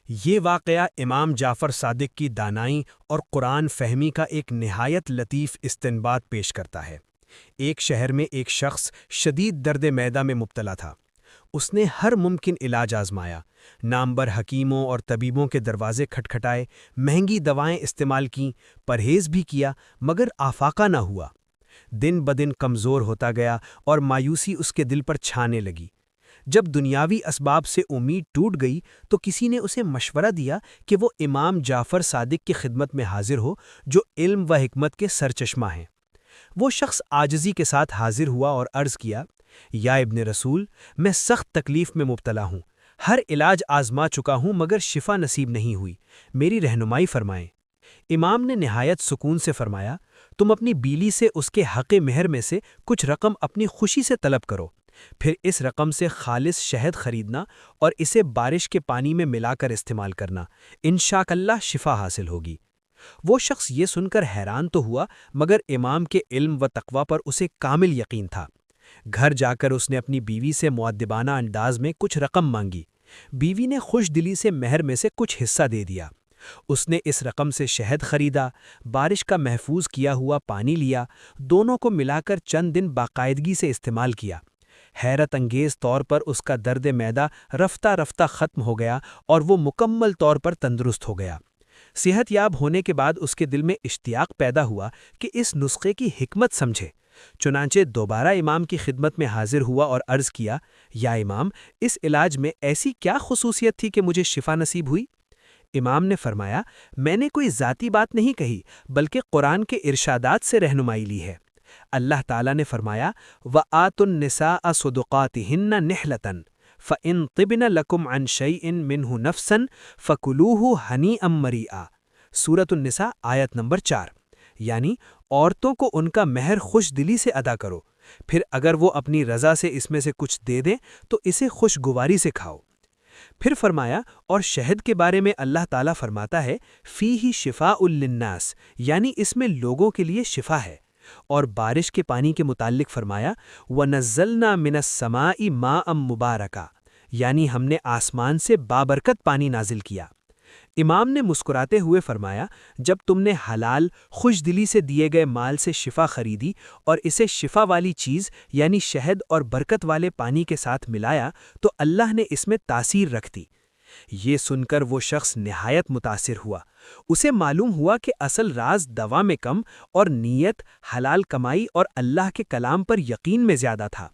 یہ واقعہ امام جعفر صادق کی دانائی اور قرآن فہمی کا ایک نہایت لطیف استنباط پیش کرتا ہے۔ ایک شہر میں ایک شخص شدید درد معدہ میں مبتلا تھا۔ اس نے ہر ممکن علاج آزمایا، نامور حکیموں اور طبیبوں کے دروازے کھٹکھٹائے، مہنگی دوائیں استعمال کیں، پرہیز بھی کیا، مگر آفاقہ نہ ہوا۔ دن بدن کمزور ہوتا گیا اور مایوسی اس کے دل پر چھانے لگی۔ جب دنیاوی اسباب سے امید ٹوٹ گئی تو کسی نے اسے مشورہ دیا کہ وہ امام جعفر صادق کی خدمت میں حاضر ہو، جو علم و حکمت کے سرچشمہ ہیں۔ وہ شخص عاجزی کے ساتھ حاضر ہوا اور عرض کیا، یا ابن رسول، میں سخت تکلیف میں مبتلا ہوں، ہر علاج آزما چکا ہوں مگر شفا نصیب نہیں ہوئی، میری رہنمائی فرمائیں۔ امام نے نہایت سکون سے فرمایا، تم اپنی بیلی سے اس کے حق مہر میں سے کچھ رقم اپنی خوشی سے طلب کرو، پھر اس رقم سے خالص شہد خریدنا اور اسے بارش کے پانی میں ملا کر استعمال کرنا، انشاءاللہ شفا حاصل ہوگی۔ وہ شخص یہ سن کر حیران تو ہوا مگر امام کے علم و تقوی پر اسے کامل یقین تھا۔ گھر جا کر اس نے اپنی بیوی سے مؤدبانہ انداز میں کچھ رقم مانگی۔ بیوی نے خوش دلی سے مہر میں سے کچھ حصہ دے دیا۔ اس نے اس رقم سے شہد خریدا، بارش کا محفوظ کیا ہوا پانی لیا، دونوں کو ملا کر چند دن باقاعدگی سے استعمال کیا۔ حیرت انگیز طور پر اس کا درد معدہ رفتہ رفتہ ختم ہو گیا اور وہ مکمل طور پر تندرست ہو گیا۔ صحت یاب ہونے کے بعد اس کے دل میں اشتیاق پیدا ہوا کہ اس نسخے کی حکمت سمجھے۔ چنانچہ دوبارہ امام کی خدمت میں حاضر ہوا اور عرض کیا، یا امام، اس علاج میں ایسی کیا خصوصیت تھی کہ مجھے شفا نصیب ہوئی؟ امام نے فرمایا، میں نے کوئی ذاتی بات نہیں کہی بلکہ قرآن کے ارشادات سے رہنمائی لی ہے۔ اللہ تعالیٰ نے فرمایا، وَآتُوا النِّسَاءَ صُدُقَاتِهِنَّ نِحْلَةً فَإِن طِبْنَ لَكُمْ عَن شَيْءٍ مِّنْهُ نَفْسًا فَكُلُوهُ هَنِيئًا مَرِيئًا۔ سورۃ النساء آیت نمبر 4۔ یعنی عورتوں کو ان کا مہر خوش دلی سے ادا کرو، پھر اگر وہ اپنی رضا سے اس میں سے کچھ دے دیں تو اسے خوشگواری سے کھاؤ۔ پھر فرمایا، اور شہد کے بارے میں اللہ تعالیٰ فرماتا ہے، فیہ شفاء للناس، یعنی اس میں لوگوں کے لیے شفا ہے۔ اور بارش کے پانی کے متعلق فرمایا، وَنَزَّلْنَا مِنَ السَّمَاءِ مَاءً مُبَارَكًا، یعنی ہم نے آسمان سے بابرکت پانی نازل کیا۔ امام نے مسکراتے ہوئے فرمایا، جب تم نے حلال خوش دلی سے دیے گئے مال سے شفا خریدی اور اسے شفا والی چیز یعنی شہد اور برکت والے پانی کے ساتھ ملایا تو اللہ نے اس میں تاثیر رکھ دی۔ یہ سن کر وہ شخص نہایت متاثر ہوا۔ اسے معلوم ہوا کہ اصل راز دوا میں کم اور نیت، حلال کمائی اور اللہ کے کلام پر یقین میں زیادہ تھا۔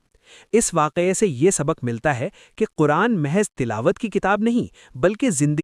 اس واقعے سے یہ سبق ملتا ہے کہ قرآن محض تلاوت کی کتاب نہیں بلکہ زندگی